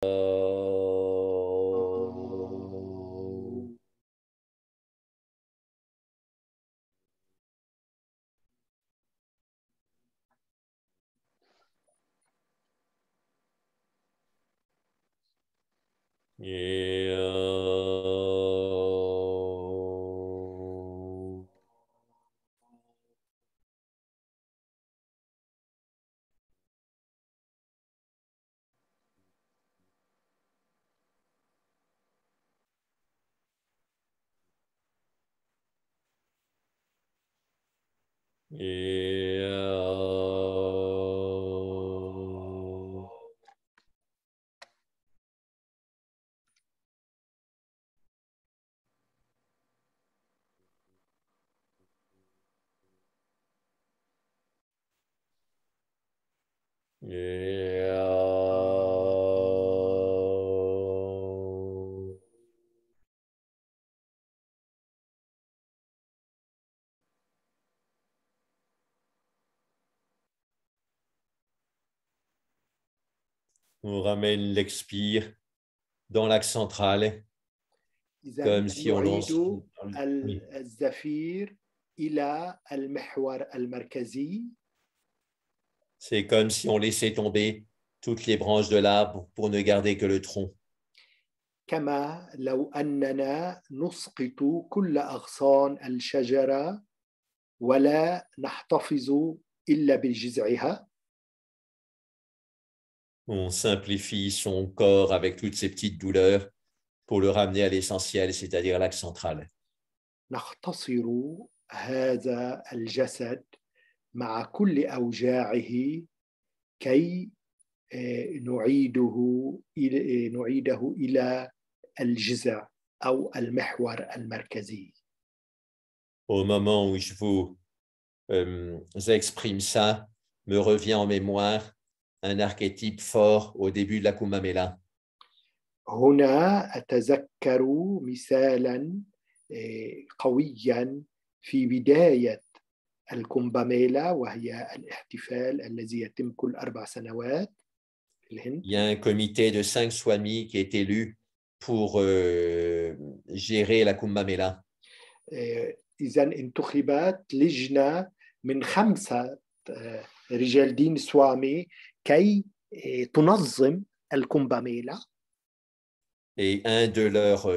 On ramène l'expire dans l'axe central, إذن comme si on lance. نعيد الزفير إلى المحور المركزي. C'est comme si on laissait tomber toutes les branches de l'arbre pour ne garder que le tronc. كما لو أننا نسقط كل أغصان الشجرة ولا نحتفظ إلا بجذعها. On simplifie son corps avec toutes ces petites douleurs pour le ramener à l'essentiel, c'est-à-dire l'axe central. نختصر هذا الجسد مع كل أوجاعه كي نعيده إلى الجذع أو المحور المركزي. Au moment où je vous exprime ça, me revient en mémoire un archétype fort au début de la Kumbh Mela. هنا أتذكر مثالا قويا في بداية الكومباميلا وهي الاحتفال الذي يتم كل 4 سنوات في الهند. Il y a un comité de 5 swamis qui est élu pour gérer la Kumbh Mela. إذا انتخبت لجنة من 5 رجال دين سوامي كي تنظم الكومباميلا. Et un de leurs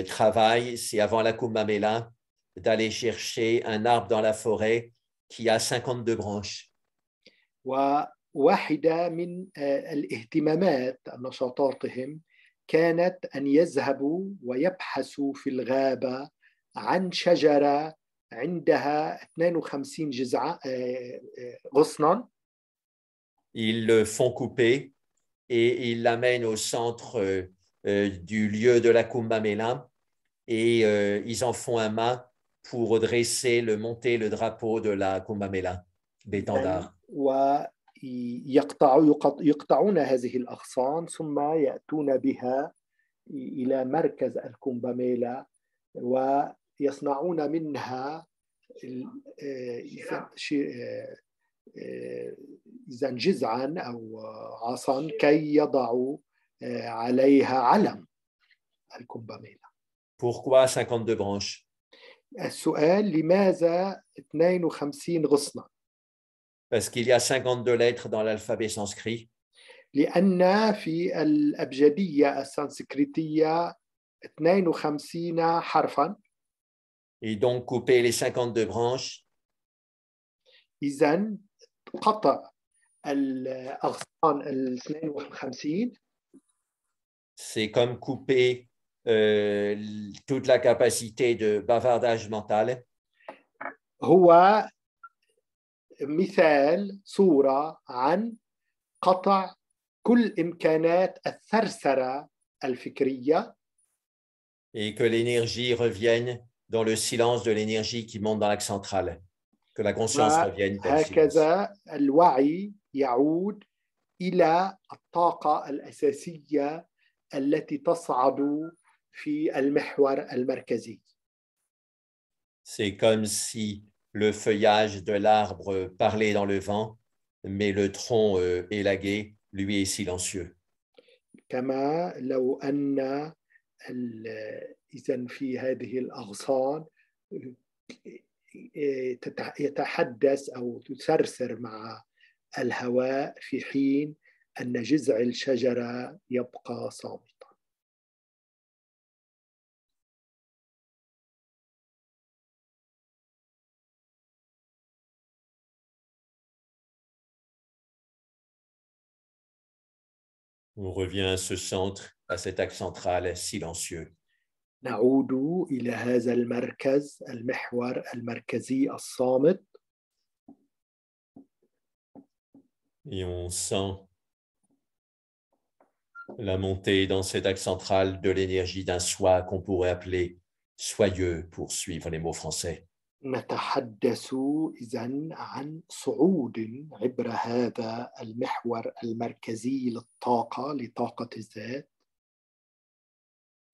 travail, c'est avant la Kumbh Mela d'aller chercher un arbre dans la forêt qui a 52 branches. وواحدة من الاهتمامات نشاطاتهم كانت أن يذهبوا ويبحثوا في الغابة عن شجرة عندها 52 غصنا. Ils le font couper et ils l'amènent au centre du lieu de la Kumbh Mela et ils en font un mât pour monter le drapeau de la Kumbh Mela, l'étendard. ويقطعون هذه الأغصان ثم يأتون بها إلى مركز الكومباميلا ويصنعون منها إذا جذعا أو عصا كي يضعوا عليها علم الكومباميلا. Pourquoi 52 branches? السؤال لماذا 52 غصنا؟ Parce qu'il y a 52 lettres dans l'alphabet sanskrit. لأن في الأبجدية السنسكريتية 52 حرفا. Et donc couper les 52 branches. إذن قطع الأغصان 52. C'est comme couper toute la capacité de bavardage mental. هو مثال صورة عن قطع كل إمكانات الثرثرة الفكرية. Et que l'énergie revienne dans le silence de l'énergie qui monte dans l'axe central. Que la conscience revienne dans le silence. هكذا الوعي يعود إلى الطاقة الأساسية التي تصعد في المحور المركزي. C'est comme si le feuillage de l'arbre parlait dans le vent, mais le tronc élagué, lui, est silencieux. كما لو أن إذن في هذه الأغصان يتحدث أو تسرسر مع الهواء في حين أن جذع الشجرة يبقى صامتا. On revient à ce centre, à cet axe central silencieux. نعود إلى هذا المركز، المحور المركزي الصامت. Et on sent la montée dans cet axe central de l'énergie d'un soi qu'on pourrait appeler soyeux pour suivre les mots français. نتحدث إذن عن صعود عبر هذا المحور المركزي للطاقة، لطاقة الذات.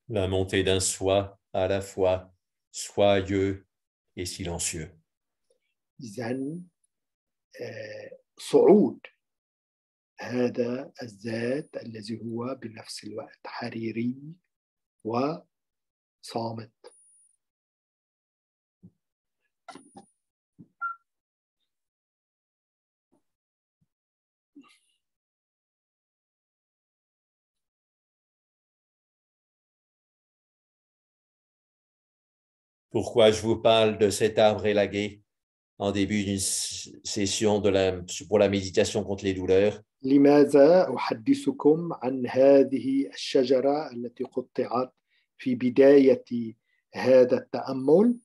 La montée d'un soi à la fois soyeux et silencieux. إذن صعود هذا الذات الذي هو بنفس الوقت حريري وصامت. Pourquoi je vous parle de cet arbre élagué en début d'une session pour la méditation contre les douleurs? لماذا أحدثكم عن هذه الشجرة التي قطعت في بداية هذا التأمل؟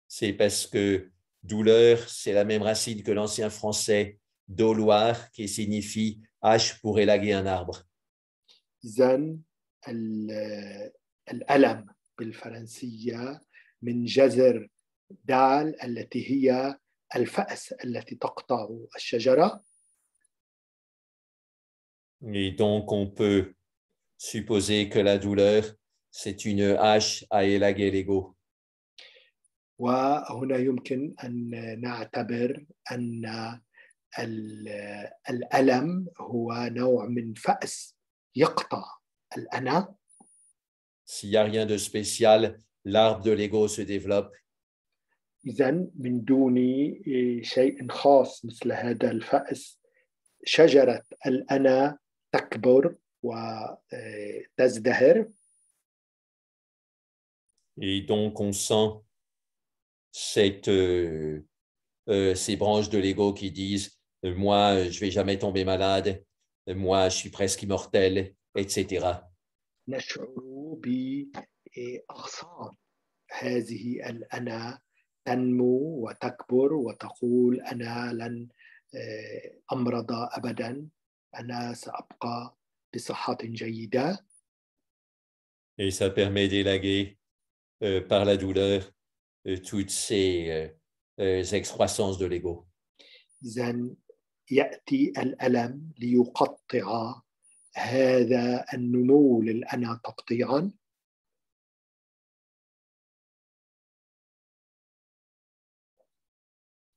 C'est parce que douleur, c'est la même racine que l'ancien français doloir, qui signifie hache pour élaguer un arbre. إذن الألم بالفرنسية من جذر دال التي هي الفأس التي تقطع الشجرة. Et donc, on peut supposer que la douleur, c'est une hache à élaguer l'ego. وهنا يمكن أن نعتبر أن الألم هو نوع من فأس يقطع الأنا. S'il n'y a rien de spécial, l'arbre de l'ego se développe. إذن من دون شيء خاص مثل هذا الفأس، شجرة الأنا تكبر وتزدهر. Et donc, on sent ces branches de l'ego qui disent moi, je ne vais jamais tomber malade, moi, je suis presque immortel, etc. نشعر بأغصان هذه الأنا تنمو وتكبر وتقول أنا لن أمرض أبدا، أنا سأبقى بصحة جيدة. Et ça permet d'élaguer par la douleur toutes ces excroissances de l'ego. إذن يأتي الألم ليقطع هذا النمو للأنا تقطيعا.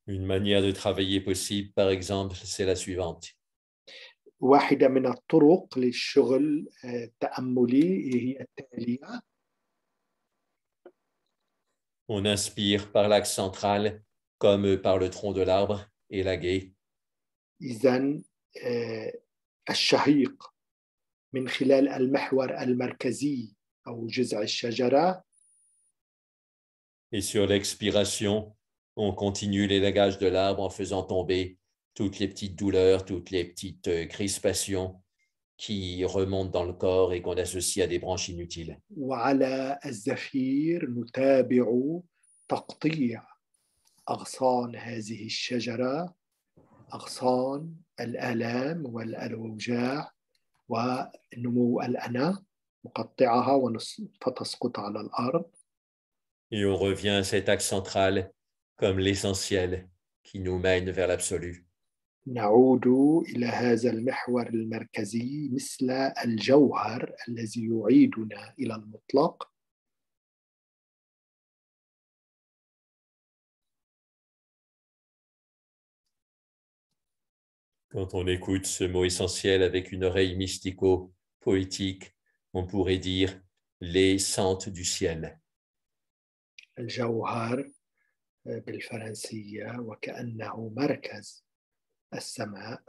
Une manière de travailler possible, par exemple, c'est la suivante. واحدة من الطرق للشغل التأملي هي التالية. On inspire par l'axe central comme par le tronc de l'arbre élagué. إذن الشهيق من خلال المحور المركزي أو جذع الشجرة. Et sur l'expiration, on continue l'élagage de l'arbre en faisant tomber toutes les petites douleurs, toutes les petites crispations qui remontent dans le corps et qu'on associe à des branches inutiles. وعلى الزفير نتابع تقطيع أغصان هذه الشجرة، أغصان الآلام والأوجاع ونمو الأنا، نقطعها فتسقط على الأرض. Et on revient à cet axe central comme l'essentiel qui nous mène vers l'absolu. نعود إلى هذا المحور المركزي مثل الجوهر الذي يعيدنا إلى المطلق. Quand on écoute ce mot essentiel avec une oreille mystico poétique, on pourrait dire les saintes du ciel. الجوهر بالفرنسية وكأنه مركز السماء.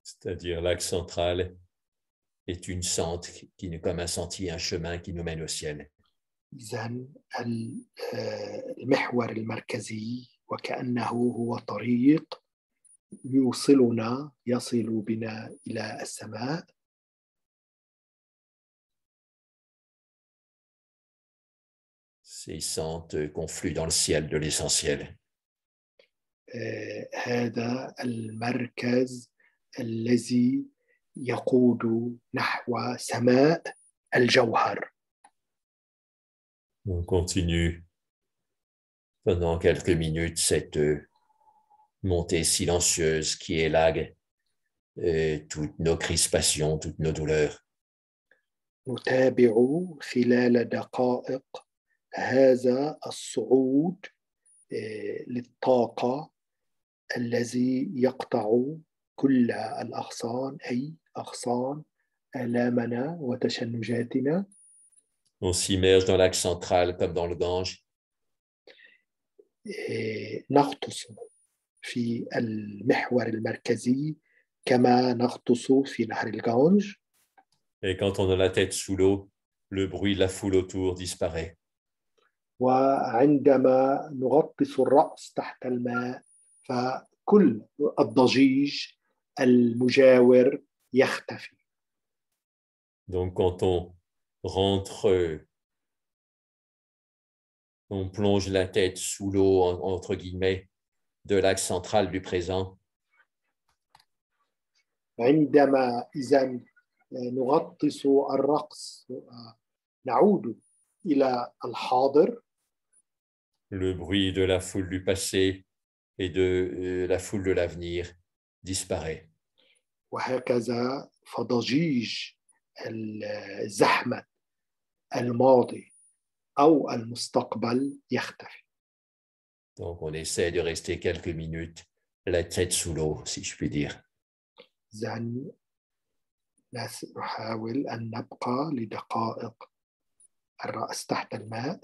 C'est-à-dire l'axe central est une sente qui est comme un sentier, un chemin qui nous mène au ciel. إذن المحور المركزي وكأنه هو طريق يصل بنا إلى السماء. Ces sentes confluent dans le ciel de l'essentiel. هذا المركز الذي يقود نحو سماء الجوهر. On continue pendant quelques minutes cette montée silencieuse qui élague toutes nos crispations, toutes nos douleurs. نتابع خلال دقائق هذا الصعود للطاقة الذي يقطع كل الأغصان أي أغصان آلامنا وتشنجاتنا. On s'immerge dans l'axe central comme dans le Gange. نغطس في المحور المركزي كما نغطس في نهر الغانج. Et quand on a la tête sous l'eau, le bruit de la foule autour disparaît. وعندما نغطس الرأس تحت الماء فكل الضجيج المجاور يختفي. Donc quand on rentre, on plonge la tête sous l'eau, entre guillemets, de l'axe central du présent. عندما إذن نغطس الرأس نعود إلى الحاضر. Le bruit de la foule du passé et de la foule de l'avenir disparaît. وهكذا فضجيج الزحمة الماضي أو المستقبل يختفي. Donc on essaie de rester quelques minutes la tête sous l'eau, si je puis dire. نحاول أن نبقى لدقائق الرأس تحت الماء.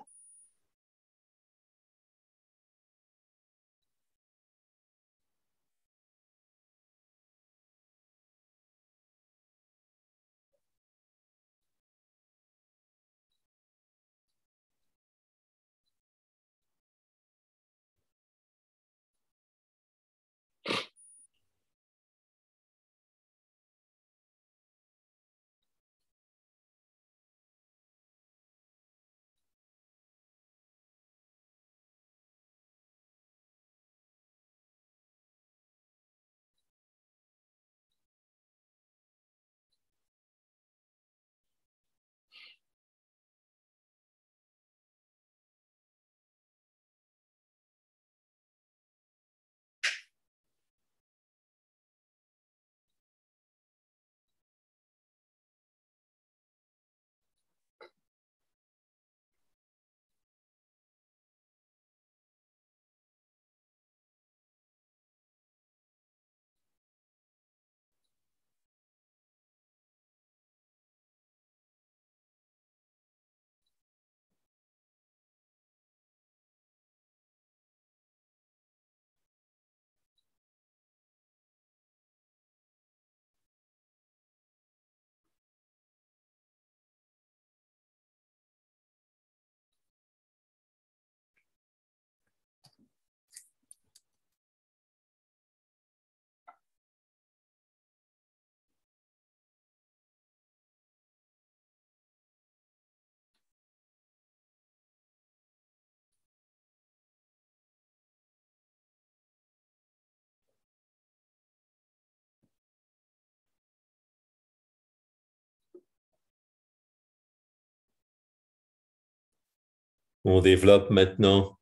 On développe maintenant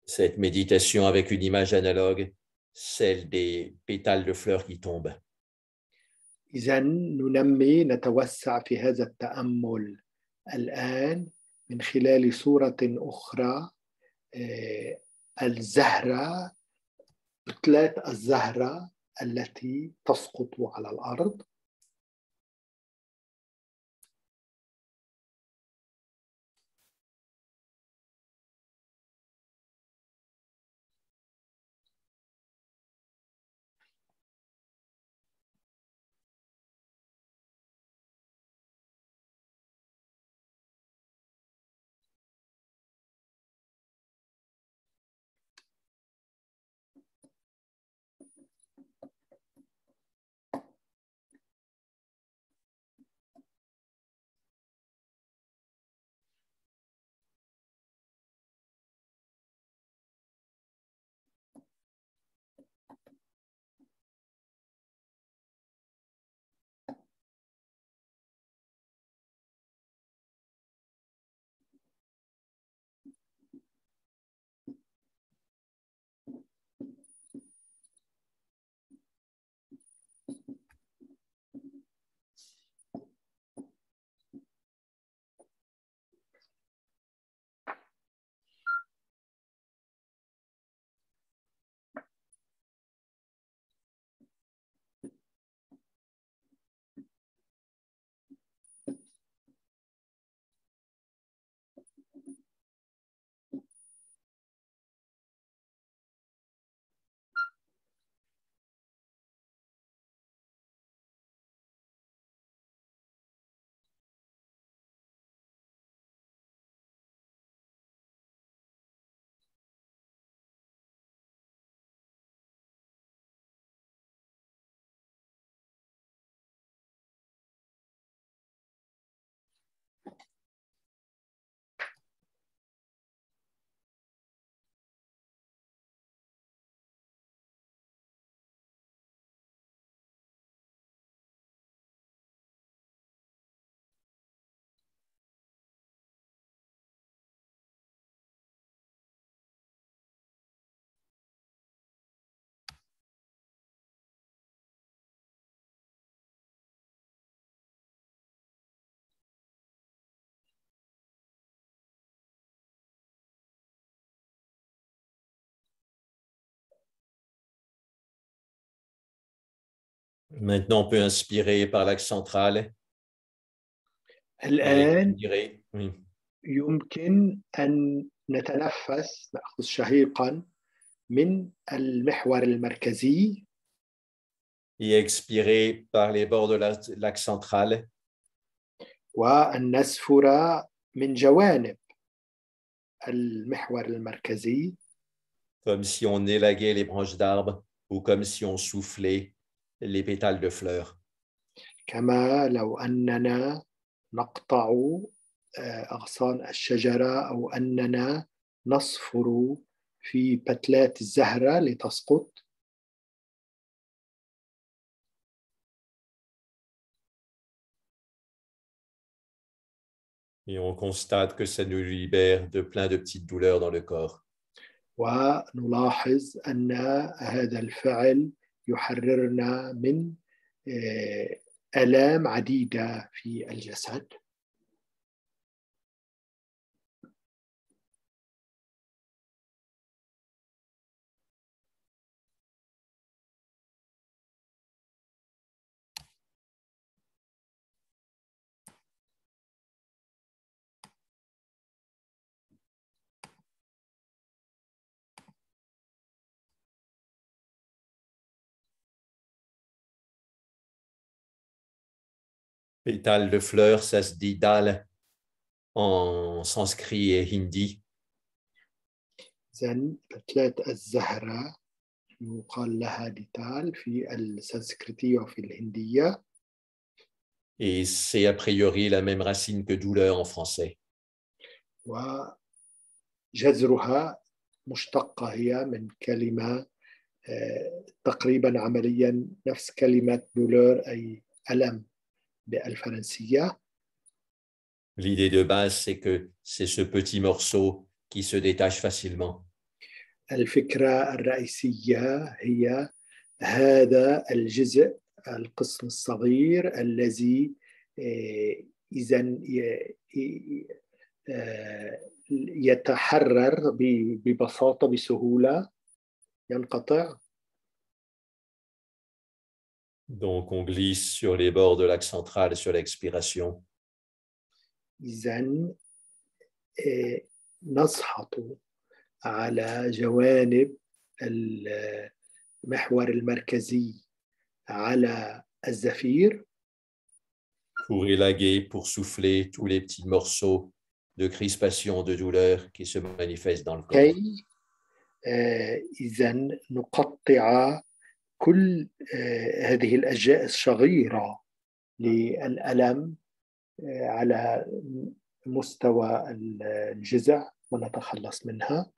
cette méditation avec une image analogue, celle des pétales de fleurs qui tombent. إذن نتوسع في هذا التأمل الآن من خلال صورة أخرى. الزهرة، بتلات الزهرة التي تسقط على الأرض. Maintenant, on peut inspirer par l'axe central. الآن Oui. يمكن أن نتنفس، نأخذ شهيقا من المحور المركزي Et expirer par les bords de l'axe central. وأن نسفر من جوانب المحور المركزي Comme si on élaguait les branches d'arbres ou comme si on soufflait les pétales de fleurs. كما لو أننا نقطع أغصان الشجرة أو أننا نصفر في بتلات الزهرة لتسقط. Et on constate que ça nous libère de plein de petites douleurs dans le corps. ونلاحظ أن هذا الفعل يحررنا من آلام عديدة في الجسد. Pétales de fleurs, ça se dit dal en sanskrit et hindi. إذن بتلات الزهرة يقال لها ديتال في السنسكريتية وفي الهندية. Et c'est a priori la même racine que douleur en français. وجذرها مشتقة هي من كلمة تقريبا عمليا نفس كلمة دولور أي ألم بالفرنسية. L'idée de base, c'est que c'est ce petit morceau qui se détache facilement. الفكرة الرئيسية هي هذا الجزء، القسم الصغير الذي إذن يتحرر ببساطة بسهولة، ينقطع. Donc, on glisse sur les bords de l'axe central sur l'expiration. إذن نسحط على جوانب المحور المركزي على الزفير pour élaguer, pour souffler tous les petits morceaux de crispation, de douleur qui se manifestent dans le corps. كي إذن نقطع كل هذه الأجزاء الصغيرة للألم على مستوى الجذع ونتخلص منها.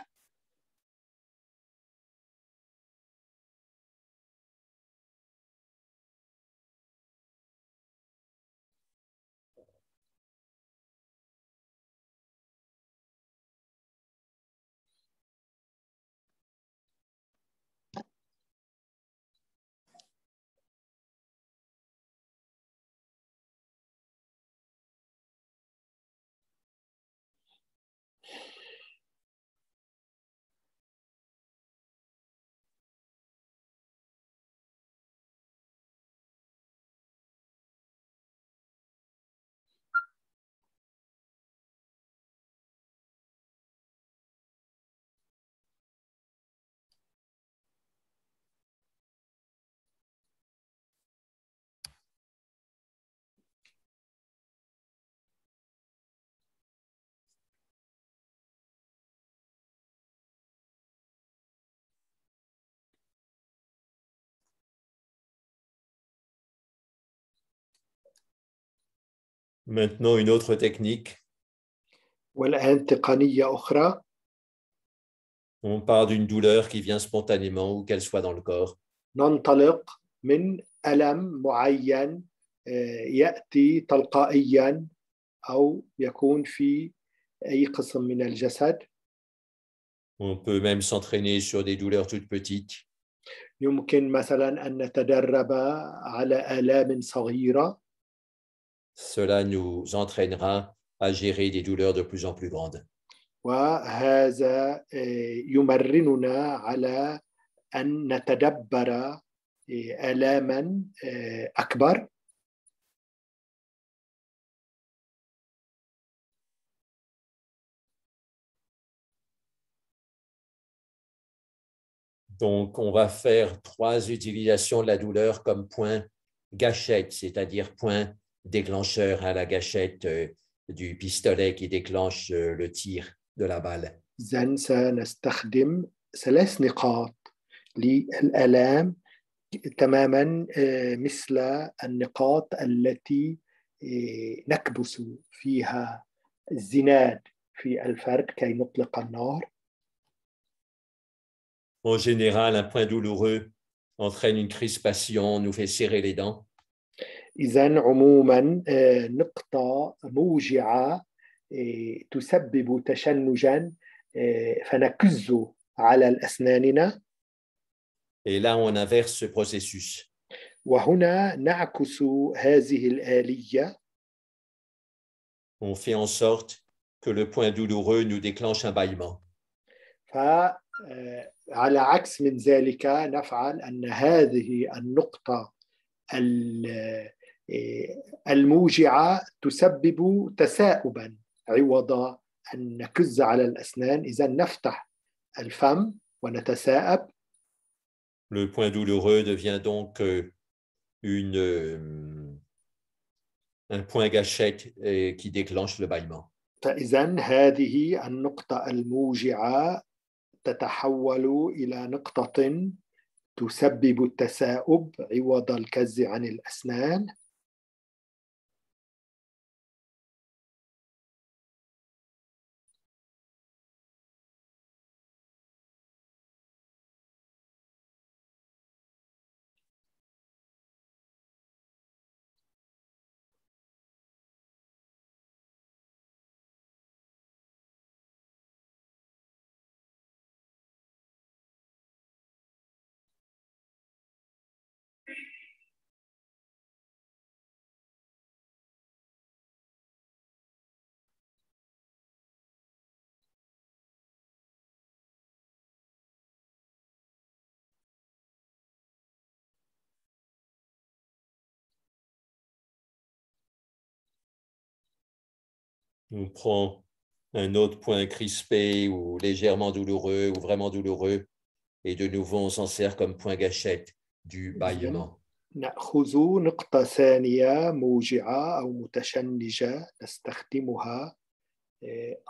Maintenant, une autre technique. والآن تقنية أخرى. On part d'une douleur qui vient spontanément, où qu'elle soit dans le corps. ننطلق من ألم معين يأتي تلقائيا أو يكون في أي قسم من الجسد. On peut même s'entraîner sur des douleurs toutes petites. يمكن مثلا أن نتدرب على آلام صغيرة. Cela nous entraînera à gérer des douleurs de plus en plus grandes. وهذا يمرننا على أن نتدبر آلاما أكبر. Donc, on va faire 3 utilisations de la douleur comme point gâchette, c'est-à-dire point déclencheur à la gâchette du pistolet qui déclenche le tir de la balle. إذن سنستخدم 3 نقاط للآلام تماما مثل النقاط التي نكبس فيها الزناد في الفرد كي نطلق النار. En général, un point douloureux entraîne une crispation, nous fait serrer les dents. إذن عموما نقطة موجعة تسبب تشنجا فنكز على الأسناننا. Et là, on inverse ce processus. وهنا نعكس هذه الآلية. On fait en sorte que le point douloureux nous déclenche un bâillement. فعلى عكس من ذلك نفعل أن هذه النقطة الموجعة تسبب تثاؤبا عوض أن نكز على الأسنان. إذا نفتح الفم ونتثاءب. Le point douloureux devient donc un point gâchette qui déclenche le bâillement. فإذا هذه النقطة الموجعة تتحول إلى نقطة تسبب التثاؤب عوض الكز عن الأسنان. On prend un autre point crispé ou légèrement douloureux ou vraiment douloureux et de nouveau on s'en sert comme point gâchette du bâillement. نأخذ نقطة ثانية موجعة أو متشنجة نستخدمها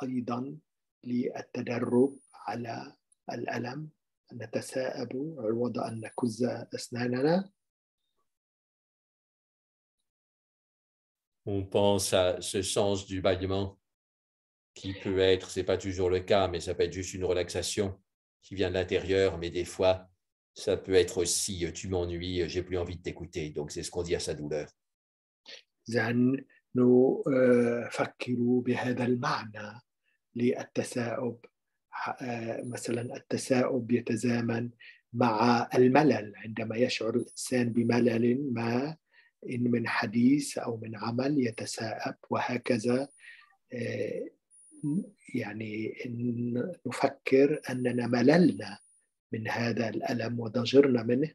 أيضا للتدرب على الألم. نتثاءب عوض أن نكز أسناننا. On pense à ce sens du bâillement qui peut être, ce n'est pas toujours le cas, mais ça peut être juste une relaxation qui vient de l'intérieur, mais des fois, ça peut être aussi tu m'ennuies, j'ai plus envie de t'écouter. Donc, c'est ce qu'on dit à sa douleur. إذا نفكر بهذا المعنى للتثاؤب. مثلا التثاؤب يتزامن مع الملل عندما يشعر الإنسان بملل ما إن من حديث أو من عمل يتثاءب وهكذا. يعني نفكر أننا مللنا من هذا الألم وضجرنا منه.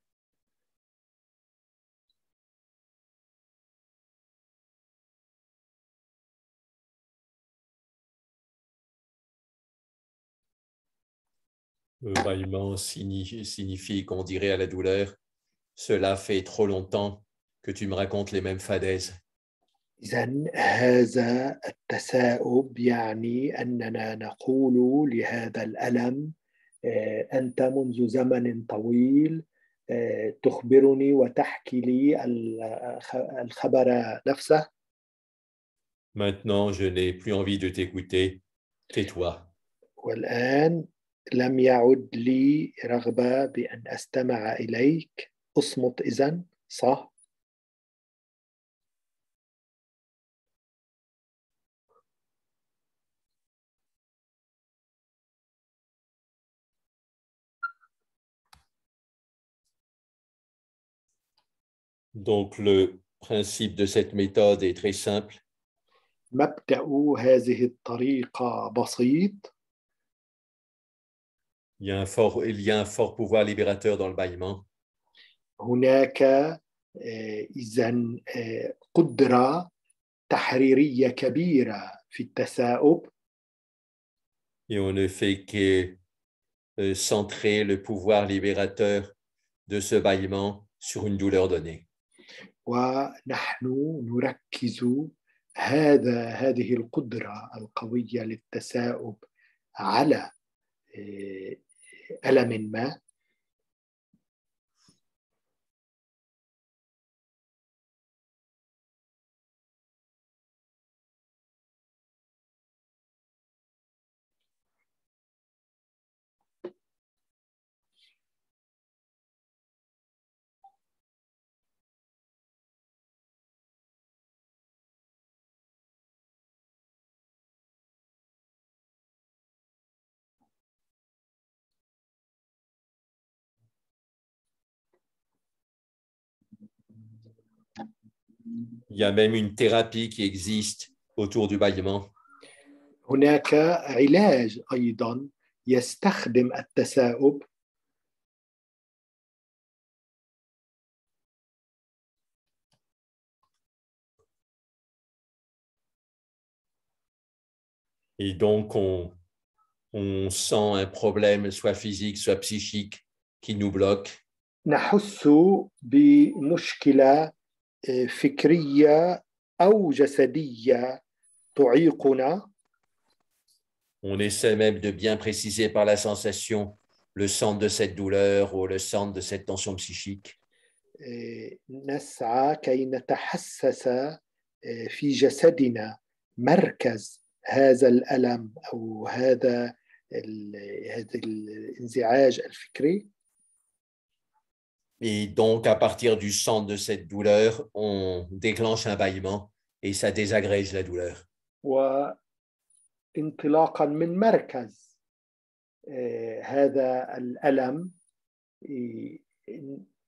Le bâillement signifie qu'on dirait à la douleur, cela fait trop longtemps que tu me racontes les mêmes fadaises. إذن هذا التثاؤب يعني أننا نقول لهذا الألم أنت منذ زمن طويل تخبرني وتحكي لي الخبر نفسه. Maintenant, je n'ai plus envie de t'écouter. Tais-toi. والآن لم يعد لي رغبة بأن أستمع إليك. اصمت إذن. صح. Donc, le principe de cette méthode est très simple. مبدأ هذه الطريقة بسيط. Il y a un fort pouvoir libérateur dans le bâillement. هناك إذن قدرة تحريرية كبيرة في التثاؤب. Et on ne fait que centrer le pouvoir libérateur de ce bâillement sur une douleur donnée. ونحن نركز هذه القدرة القوية للتثاؤب على ألم ما. Il y a même une thérapie qui existe autour du bâillement. هناك علاج أيضا يستخدم التثاؤب. Et donc, on sent un problème, soit physique, soit psychique, qui nous bloque. نحس بمشكلة فكرية أو جسدية تعيقنا. On essaie même de bien préciser par la sensation le centre de cette douleur ou le centre de cette tension psychique. نسعى كي نتحسس في جسدنا مركز هذا الألم أو هذا الانزعاج الفكري. Et donc, à partir du centre de cette douleur, on déclenche un bâillement et ça désagrège la douleur. وانطلاقا من مركز هذا الألم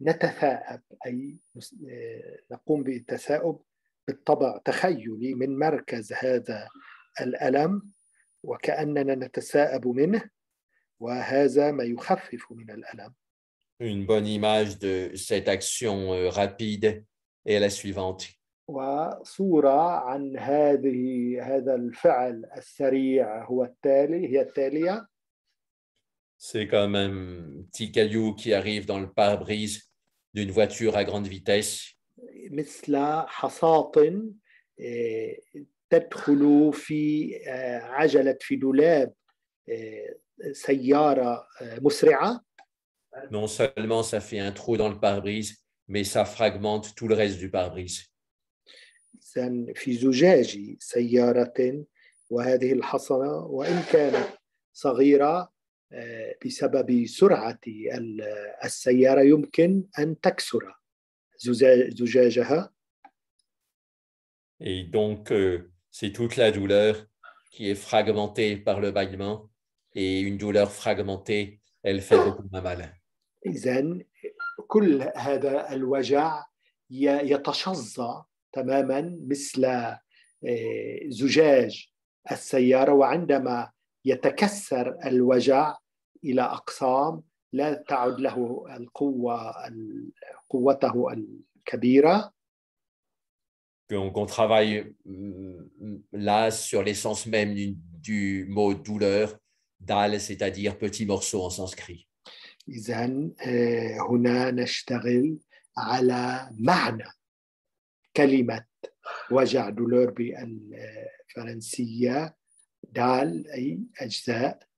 نتثاءب أي نقوم بالتثاؤب بالطبع تخيلي من مركز هذا الألم وكأننا نتثاءب منه وهذا ما يخفف من الألم. Une bonne image de cette action rapide est la suivante. وصورة عن هذا الفعل السريع هي التالية. C'est comme un petit caillou qui arrive dans le pare-brise d'une voiture à grande vitesse. مثل حصاة تدخل في دولاب سيارة مسرعة. Non seulement ça fait un trou dans le pare-brise, mais ça fragmente tout le reste du pare-brise. في زجاج سيارة، وهذه الحصنة وإن كانت صغيرة بسبب سرعة السيارة يمكن أن تكسر زجاجها. Et donc, c'est toute la douleur qui est fragmentée par le bâillement. Et une douleur fragmentée, elle fait beaucoup moins mal. إذن كل هذا الوجع يتشظى تماما مثل زجاج السيارة، وعندما يتكسر الوجع إلى أقسام لا تعد له قوته الكبيرة. Donc, on travaille là sur l'essence même du mot douleur, dal, c'est-à-dire petit morceau en sanskrit. إذن هنا نشتغل على معنى كلمة وجع دولور بالفرنسية، دال أي أجزاء.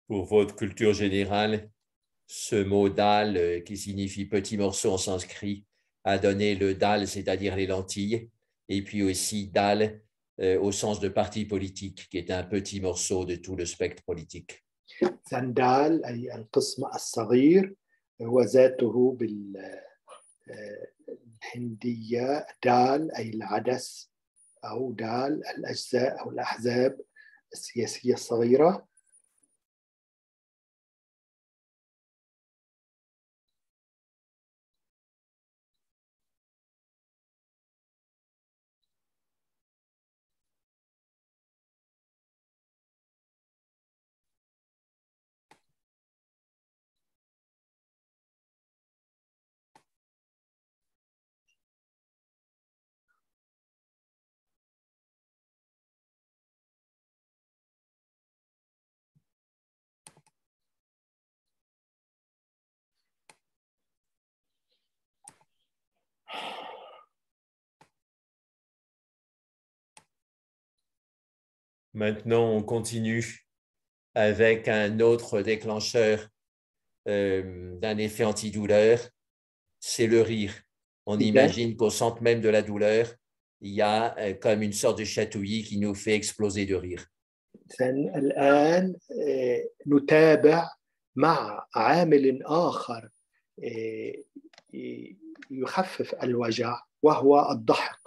Pour votre culture générale, ce mot dal, qui signifie petit morceau en sanskrit, a donné le dal, c'est-à-dire les lentilles, et puis aussi dal au sens de parti politique, qui est un petit morceau de tout le spectre politique. دال أي القسم الصغير، وذاته بالهندية دال أي العدس، أو دال الأجزاء أو الأحزاب السياسية الصغيرة. Maintenant, on continue avec un autre déclencheur d'un effet antidouleur, c'est le rire. On imagine qu'au centre même de la douleur, il y a comme une sorte de chatouillis qui nous fait exploser de rire. الآن نتابع مع عامل آخر يخفف الوجع وهو الضحك.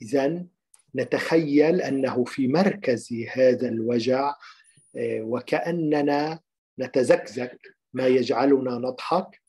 إذن نتخيل أنه في مركز هذا الوجع وكأننا نتزكزك ما يجعلنا نضحك.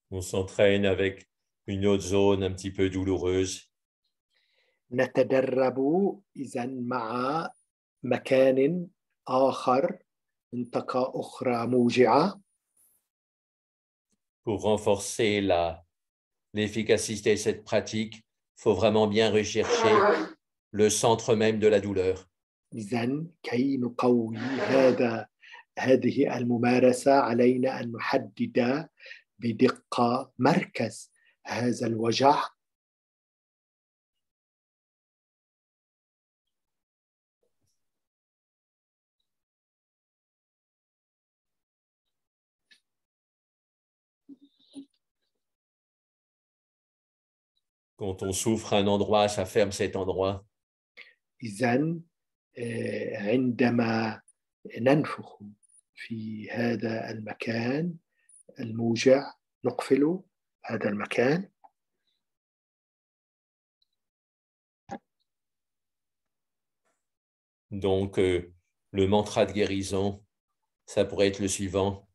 On s'entraîne avec une autre zone un petit peu douloureuse. نتدرب إذن مع مكان آخر، منطقة أخرى موجعة. Pour renforcer l'efficacité de cette pratique, il faut vraiment bien rechercher le centre même de la douleur. إذن كي نقوي هذه الممارسة علينا أن نحدد بدقة مركز هذا الوجع. Quand on souffre un endroit, ça ferme cet endroit. إذن عندما ننفخ في هذا المكان الموجع نقفل هذا المكان. Donc, le mantra de guérison, ça pourrait être le suivant.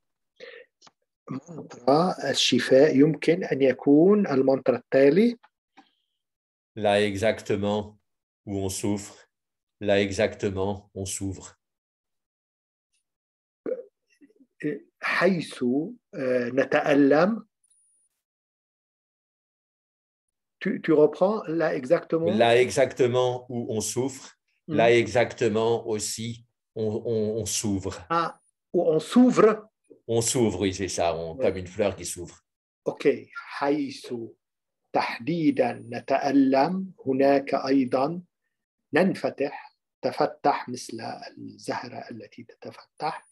منطرة الشفاء يمكن أن يكون المنطرة التالي: Là exactement où on souffre, là exactement on s'ouvre. حيث نتألم. Tu reprends là exactement? Là exactement où on souffre, là exactement aussi on s'ouvre. Ah, où on s'ouvre. On s'ouvre, oui, c'est ça, Ouais. comme une fleur qui s'ouvre. أوكي، حيث تحديدا نتألم هناك أيضا ننفتح، تفتح مثل الزهرة التي تتفتح.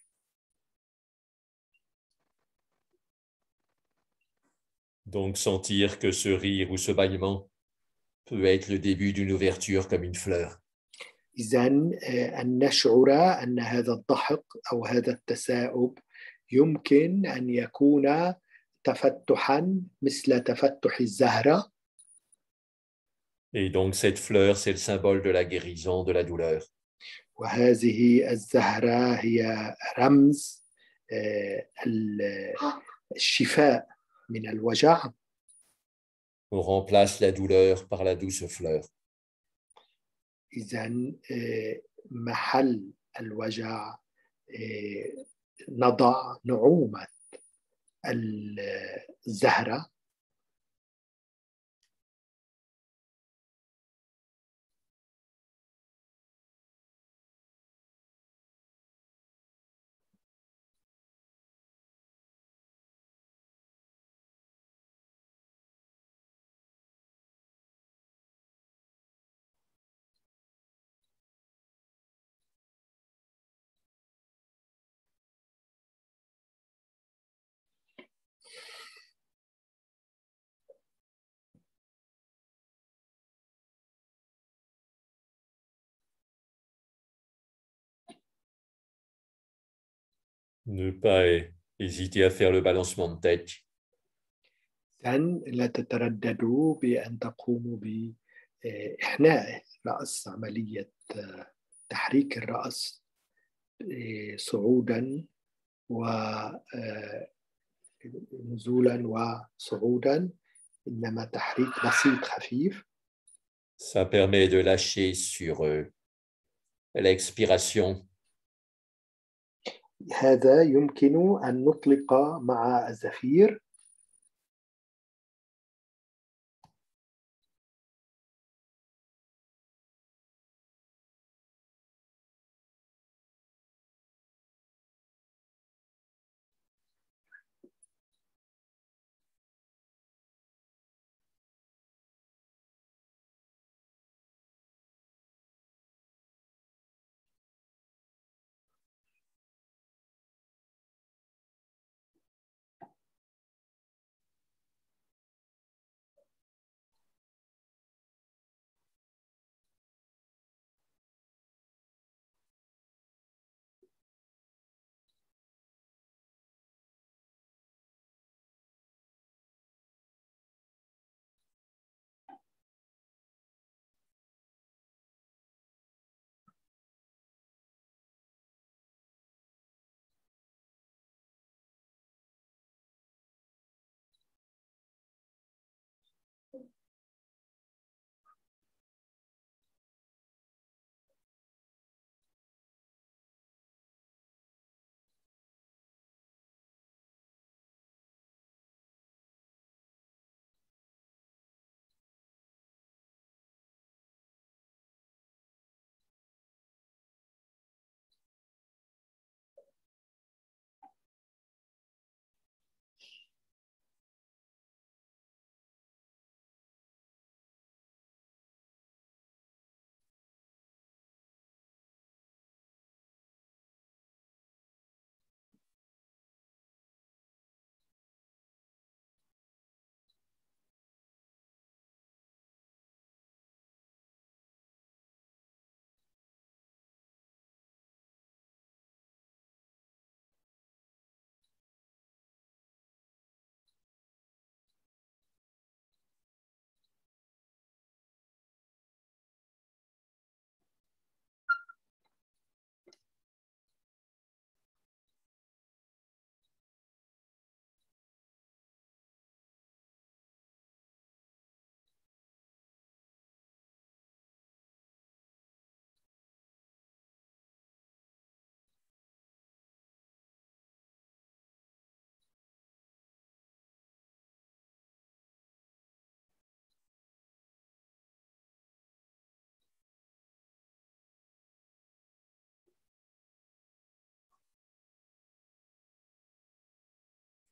Donc, sentir que ce rire ou ce bâillement peut être le début d'une ouverture comme une fleur. إذن أن نشعر أن هذا الضحك أو هذا التساؤب يمكن أن يكون تفتحا مثل تفتح الزهرة. Et donc, cette fleur, c'est le symbole de la guérison, de la douleur. وهذه الزهرة هي رمز الشفاء من الوجع. On remplace la douleur par la douce fleur. إذن محل الوجع نضع نعومة الزهرة. Ne pas hésiter à faire le balancement de tête. لا تترددوا بأن تقوموا بإحناء الرأس، عملية تحريك الرأس صعودا ونزولا وصعودا، إنما تحريك بسيط خفيف. Ça permet de lâcher sur l'expiration. هذا يمكن أن نطلق مع الزفير.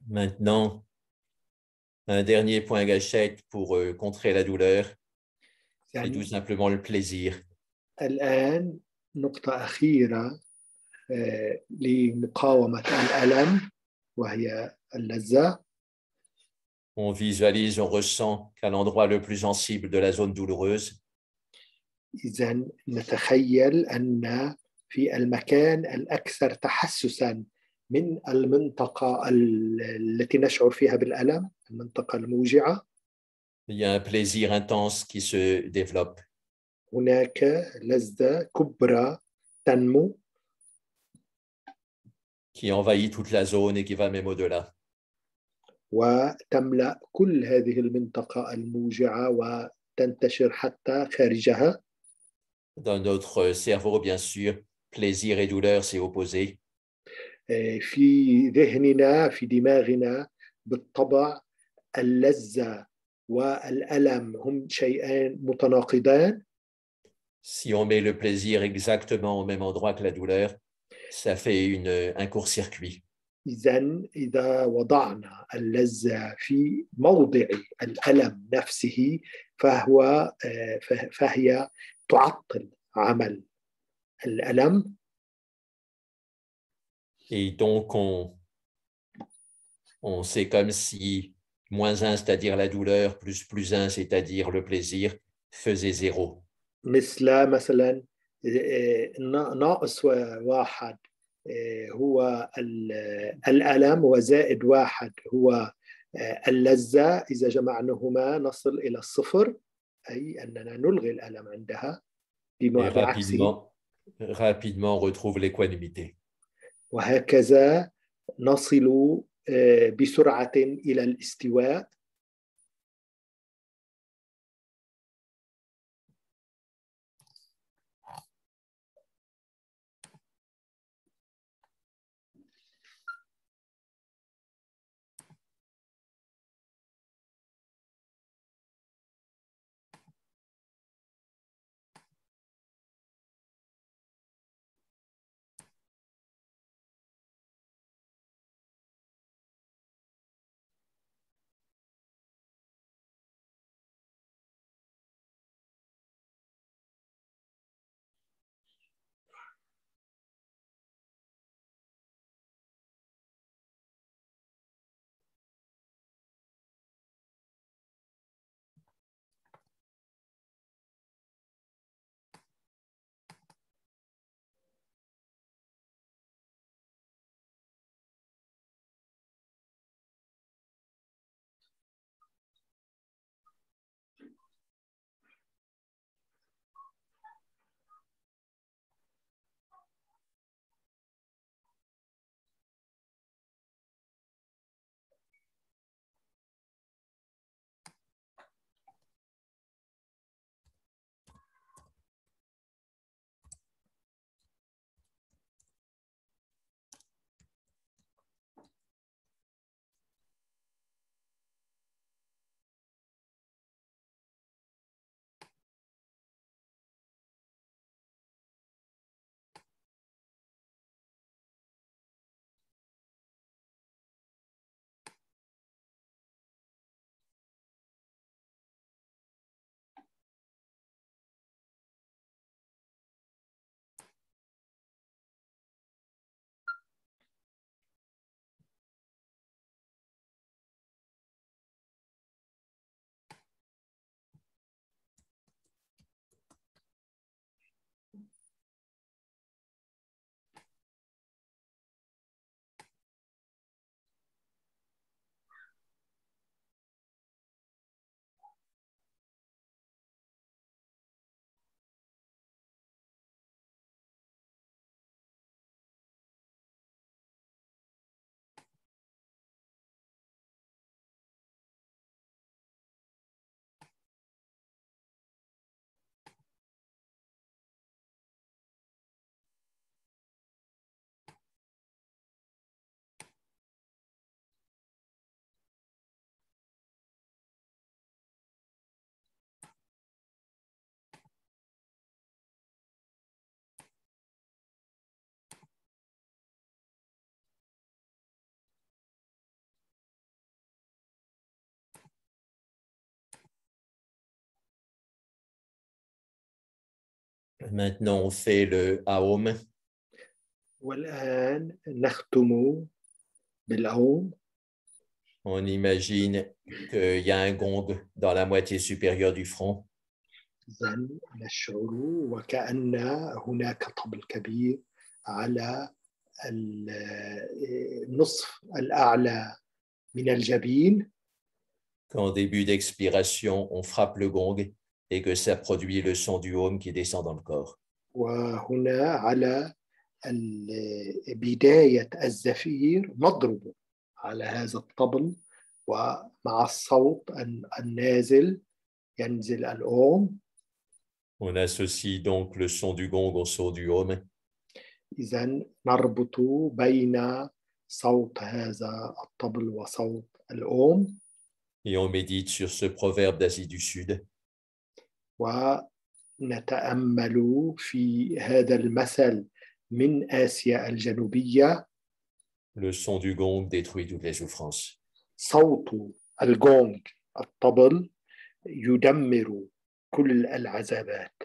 Maintenant, un dernier point gâchette pour contrer la douleur, c'est tout يعني simplement le plaisir. الآن نقطة أخيرة لمقاومة الألم وهي اللذة. On visualise, on ressent qu'à l'endroit le plus sensible de la zone douloureuse, إذا نتخيل أن في المكان الأكثر تحسسا من المنطقة التي نشعر فيها بالألم، المنطقة الموجعة، il y a un plaisir intense qui se développe. هناك لذة كبرى تنمو qui envahit toute la zone et qui va même au-delà. وتملأ كل هذه المنطقة الموجعة وتنتشر حتى خارجها. Dans notre cerveau, bien sûr, plaisir et douleur, c'est opposé. في ذهننا في دماغنا بالطبع اللذة والألم هم شيئان متناقضان. Si on met le plaisir exactement au même endroit que la douleur, ça fait un court-circuit. إذا وضعنا اللذة في موضع الألم نفسه فهي تعطل عمل الألم. Et donc, c'est comme si -1, c'est-à-dire la douleur, +1, c'est-à-dire le plaisir, faisait 0. مثلا ناقص واحد هو الألم وزائد واحد هو اللذة. إذا جمعناهما نصل إلى الصفر، أي أننا نلغي الألم عندها Et بعكسه. rapidement, on retrouve l'équanimité. وهكذا نصل بسرعة إلى الاستواء. Maintenant, on fait le Aum. والآن نختم بالأوم. On imagine qu'il y a un gong dans la moitié supérieure du front. إذن نشعر وكأن هناك طبل كبير على النصف الأعلى من الجبين. Qu'en début d'expiration, on frappe le gong et que ça produit le son du Aum qui descend dans le corps. وهنا على بداية الزفير نضرب على هذا الطبل ومع الصوت النازل ينزل الأوم. On associe donc le son du gong au son du Aum. إذن نربط بين صوت هذا الطبل وصوت الأوم. Et on médite sur ce proverbe d'Asie du Sud. ونتأمل في هذا المثل من آسيا الجنوبية. Le son du gong détruit toutes les souffrances. صوت الجونج الطبل يدمر كل العذابات.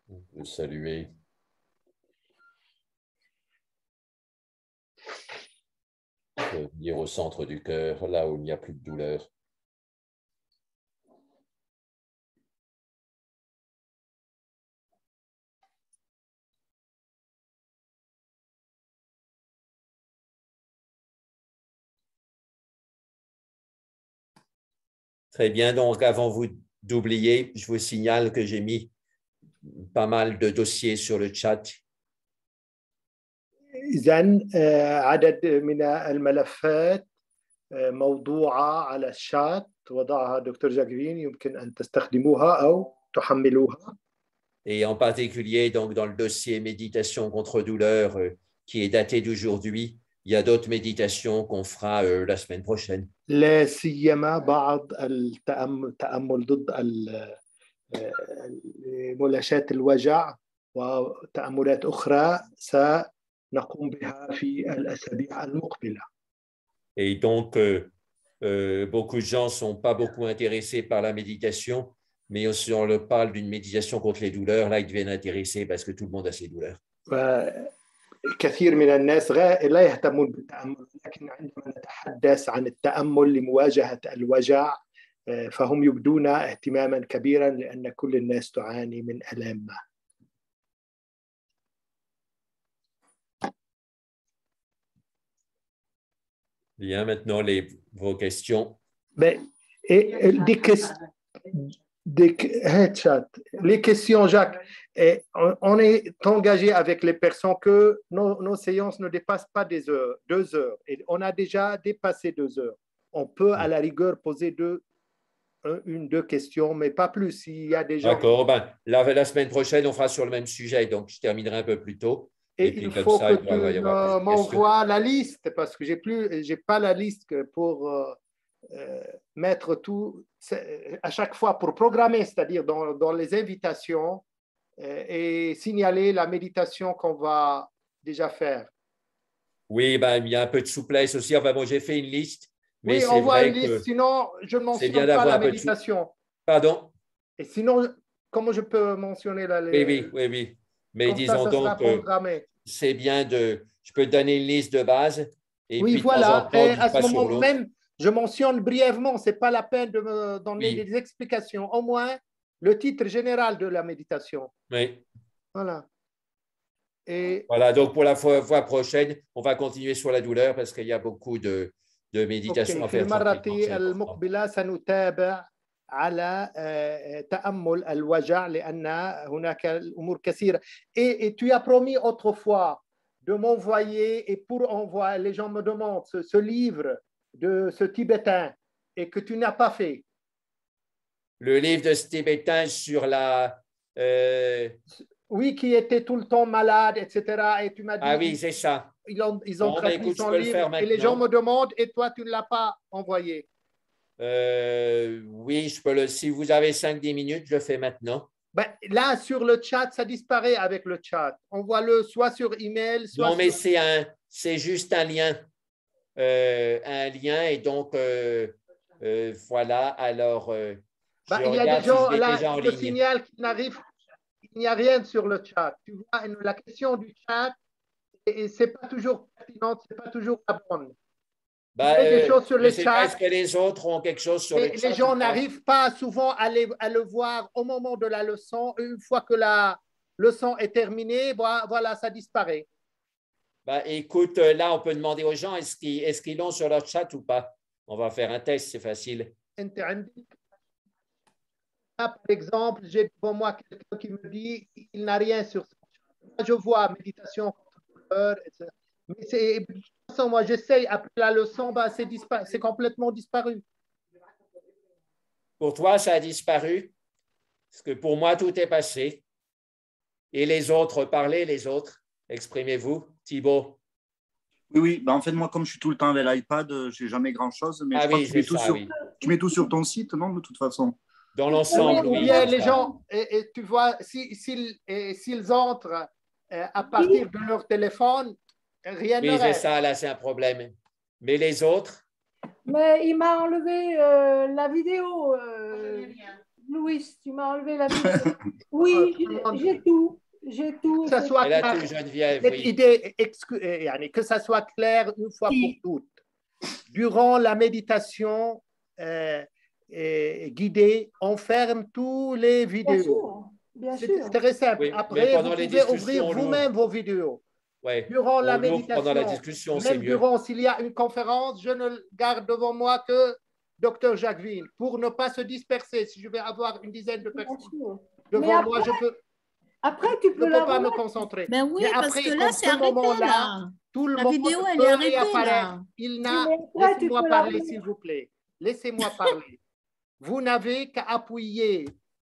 On peut saluer. Venir au centre du cœur, là où il n'y a plus de douleur. Très bien, donc avant vous d'oublier, je vous signale que j'ai mis pas mal de dossiers sur le chat. إذن عدد من الملفات موضوعة على الشات وضعها دكتور جاكرين، يمكن أن تستخدموها أو تحملوها. Et en particulier, donc, dans le dossier méditation contre douleur qui est daté d'aujourd'hui, il y a d'autres méditations qu'on fera la semaine prochaine. لا سيما بعض التأمل ضد ملاشاة الوجع وتأملات أخرى سنقوم بها في الأسابيع المقبلة. Et donc, beaucoup de gens ne sont pas beaucoup intéressés par la méditation, mais si on leur parle d'une méditation contre les douleurs, là, ils deviennent intéressés parce que tout le monde a ses douleurs. كثير من الناس لا يهتمون بالتأمل، لكن عندما نتحدث عن التأمل لمواجهة الوجع فهم يبدون اهتماما كبيرا لأن كل الناس تعاني من ألام ما. Bien, maintenant, vos questions. Les questions, Jacques. On est engagé avec les personnes que nos séances ne dépassent pas 2 heures. Et on a déjà dépassé 2 heures. On peut à la rigueur poser deux questions, mais pas plus. S'il y a des gens... D'accord. Ben, la semaine prochaine, on fera sur le même sujet, donc je terminerai un peu plus tôt. Et puis, il faut que tu m'envoies la liste, parce que j'ai pas la liste pour mettre tout à chaque fois, pour programmer, c'est-à-dire dans les invitations et signaler la méditation qu'on va déjà faire. Oui, ben, il y a un peu de souplesse aussi. Enfin, bon, j'ai fait une liste, Mais Oui, c'est envoie vrai une liste, que sinon je ne c'est bien mentionne pas d'avoir la un peu de... méditation. Pardon? Et sinon, comment je peux mentionner Oui. Mais comme ça disons sera donc que programmé. c'est bien de... Je peux te donner une liste de base et Oui, puis de temps en voilà. temps, Et d'une à ce fois sur moment l'autre. même, je mentionne brièvement, ce n'est pas la peine de me donner Oui, des explications, au moins le titre général de la méditation. oui. Voilà. Et Voilà, donc pour la fois prochaine, on va continuer sur la douleur parce qu'il y a beaucoup de méditation أوكي à في faire المرة tranquillement, c'est important. المقبلة سنتابع على تأمل الوجع لأن هناك الأمور كثيرة. Et tu as promis autrefois de m'envoyer, et pour envoyer, les gens me demandent ce livre de ce Tibétain et que tu n'as pas fait. Le livre de ce Tibétain sur la... Oui, qui était tout le temps malade, etc. Et tu m'as Ah dit, oui, c'est ça. ils ont Bon, ben traduit écoute, je son peux le livre faire et les gens maintenant. me demandent, et toi, tu ne l'as pas envoyé. Oui, je peux le... Si vous avez 5-10 minutes, je le fais maintenant. Ben, là, sur le chat, ça disparaît avec le chat. Envoie-le soit sur email, soit Non, mais sur... c'est juste un lien. Et donc, voilà. Alors, Ben, je il y a des regarde s'il gens, est là, déjà en je me ligne. signale qu'il n'y a rien sur le chat. Tu vois, la question du chat, c'est pas toujours pertinente, c'est pas toujours la bonne. Tu Ben, mets des choses sur je ne le sais pas, chat, est-ce que les autres ont quelque chose sur le mais les chat ou gens pas? n'arrivent pas souvent à le voir au moment de la leçon. Une fois que la leçon est terminée, voilà, ça disparaît. Ben, écoute, là, on peut demander aux gens, est-ce qu'ils l'ont sur leur chat ou pas? On va faire un test, c'est facile. Là, par exemple, j'ai devant moi quelqu'un qui me dit il n'a rien sur son chat. Je vois méditation contre douleur, etc. Mais de toute façon, moi, j'essaye, après la leçon, c'est complètement disparu. Pour toi, ça a disparu? Parce que pour moi, tout est passé. Et les autres, parlez, les autres, exprimez-vous. Thibaut. Oui. Bah, en fait, moi, comme je suis tout le temps avec l'iPad, je n'ai jamais grand-chose, mais Ah je crois oui, que c'est ça, oui. tu mets tout sur ton site, non, de toute façon. Dans Oui, l'ensemble, ou oui, bien c'est les ça. gens, et tu vois, s'ils entrent à partir de leur téléphone, rien ne Oui, c'est reste. ça, là, c'est un problème. Mais les autres? Mais il m'a enlevé la vidéo. Louis, tu m'as enlevé la vidéo. Oui, j'ai tout. J'ai tout. Que ça soit Elle a clair, tout, Geneviève, cette oui. idée, que ça soit clair une fois pour toutes. Durant la méditation guidée, on ferme tous les vidéos. Bien C'est sûr. très simple. Oui, mais Après, vous pendant les pouvez ouvrir discussions, on vous-même l'ouvre. vos vidéos. Ouais. Durant la On l'ouvre pendant la méditation, discussion, c'est même mieux. durant, s'il y a une conférence, je ne garde devant moi que Dr. Jacqueline pour ne pas se disperser. Si je vais avoir une dizaine de personnes devant moi, je peux. Après, tu peux ne peux pas me concentrer. Ben oui, Mais parce après, que là, comme c'est ce arrêté, moment-là, là. tout le La monde vidéo, elle est peut arrêtée, réapparaître. là. Laissez-moi parler, s'il vous plaît. Laissez-moi parler. Vous n'avez qu'à appuyer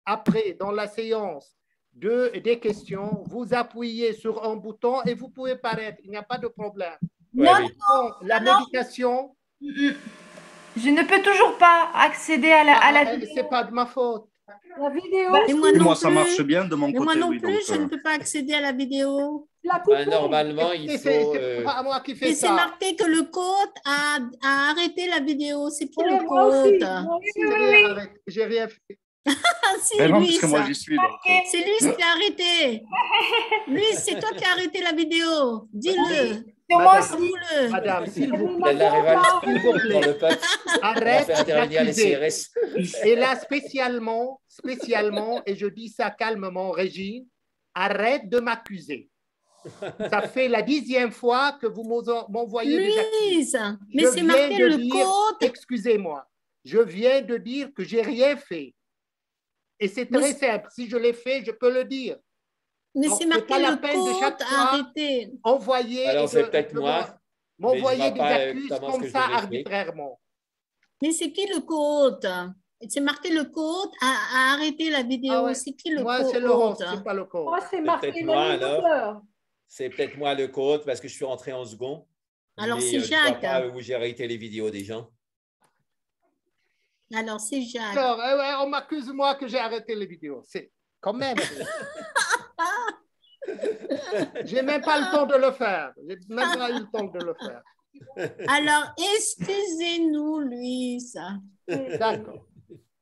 après, dans la séance, des questions. Vous appuyez sur un bouton et vous pouvez paraître. Il n'y a pas de problème. Ouais, Non, oui. Bon, la méditation, Je ne peux toujours pas accéder à la vidéo. c'est pas de ma faute. La vidéo, Et moi non Moi, ça plus. marche bien de mon Et côté, moi non oui. plus, Donc, je ne peux pas accéder à la vidéo. la couper. Normalement, il faut. C'est pas moi qui fais Et c'est ça. marqué que le code a arrêté la vidéo. C'est qui Oui, le moi aussi, code? moi aussi. J'ai rien fait. Ah, si, ben non, lui, parce que moi, ça. j'y suis. Donc, C'est lui qui a arrêté. Lui, c'est toi qui as arrêté la vidéo. Dis-le. Moi Madame, Dis-le. Madame, s'il vous plaît. Elle arrive à S'il vous dans plaît. le peuple. On va Arrête faire intervenir les d'accuser. CRS. Et là, spécialement, et je dis ça calmement, Régine, arrête de m'accuser. Ça fait la 10e fois que vous m'envoyez des accuses. Louise, mais c'est Je marqué viens de le dire, code. excusez-moi, je viens de dire que j'ai rien fait. Et c'est très Mais- simple. Si je l'ai fait, je peux le dire. Mais Donc, c'est c'est marqué pas la le peine de chaque code fois arrêté. envoyer Alors, et c'est peut-être moi, mais m'envoyer je vois des pas, accuses comment est-ce comme que je ça l'ai fait. arbitrairement. Mais c'est qui le code? C'est marqué le code a arrêté la vidéo. Ah ouais. C'est qui le Moi, code? c'est Laurence, c'est pas le code. Moi, c'est C'est marqué peut-être moi, alors. l'animateur. C'est peut-être moi le code parce que je suis rentré en second. Alors, mais c'est je ne vois Jacques. pas où j'ai arrêté les vidéos des gens. Alors, c'est Jacques. Alors, ouais, on m'accuse, moi, que j'ai arrêté les vidéos. C'est quand même. J'ai même pas le temps de le faire. J'ai même pas eu le temps de le faire. Alors, excusez-nous, Luis. D'accord.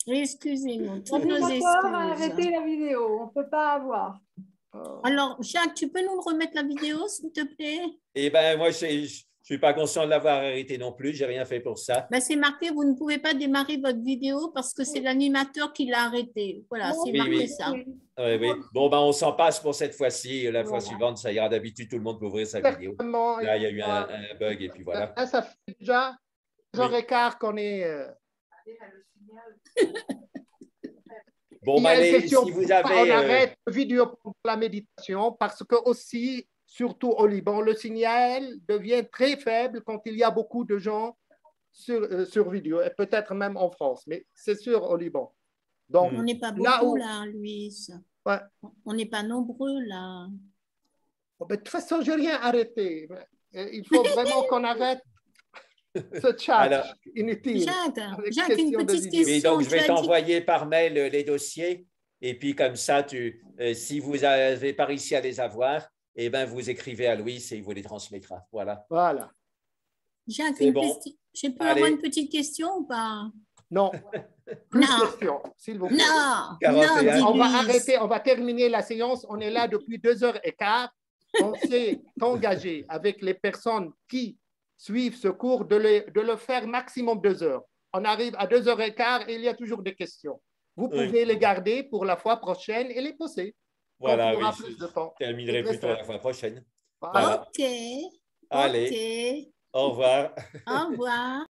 Excusez-nous, toutes nos L'animateur a arrêté excuses. la vidéo. On ne peut pas avoir. Alors, Jacques, tu peux nous remettre la vidéo, s'il te plaît? Eh bien, moi, je ne suis pas conscient de l'avoir arrêté non plus. Je n'ai rien fait pour ça. Ben, c'est marqué, vous ne pouvez pas démarrer votre vidéo parce que c'est l'animateur qui l'a arrêté. Voilà, c'est Oui, marqué oui. ça. Oui, oui. Bon, ben, on s'en passe pour cette fois-ci. La fois suivante, ça ira. D'habitude, tout le monde peut ouvrir sa vidéo. Certainement, Là, il y a eu un bug et puis voilà. Là, ça fait déjà 2h15 qu'on est. Bon, Il y a ben, une allez, question, si vous pourquoi avez. on arrête la vidéo pour la méditation parce que aussi, surtout au Liban, le signal devient très faible quand il y a beaucoup de gens sur vidéo, et peut-être même en France, mais c'est sûr au Liban. Donc, On n'est pas là beaucoup où- là, Luis. Ouais. On n'est pas nombreux là. Bon, ben, de toute façon, je n'ai rien arrêté. Il faut vraiment qu'on arrête ce chat Alors- inutile. Jacques, avec Jacques, une question de petite vidéo. Oui, question. donc je Tu vais as dit- t'envoyer par mail les dossiers et puis comme ça, si vous n'avez pas réussi à les avoir, eh ben, vous écrivez à Louis et il vous les transmettra. Voilà. Voilà. Jacques, C'est une bon. question. Je peux Allez. avoir une petite question ou pas? Non, plus Non. de questions, s'il vous plaît. Non, 41. non, dis On va Luis. arrêter, on va terminer la séance. On est là depuis 2h15. On s'est engagé avec les personnes qui suivent ce cours de le faire maximum 2 heures. On arrive à 2h15 et il y a toujours des questions. Vous Oui. pouvez les garder pour la fois prochaine et les poser. Voilà, quand il y aura oui, plus de temps. je terminerai C'est très plutôt la simple. fois prochaine. Voilà. Voilà. Ok. Allez, Ok. au revoir. Au revoir.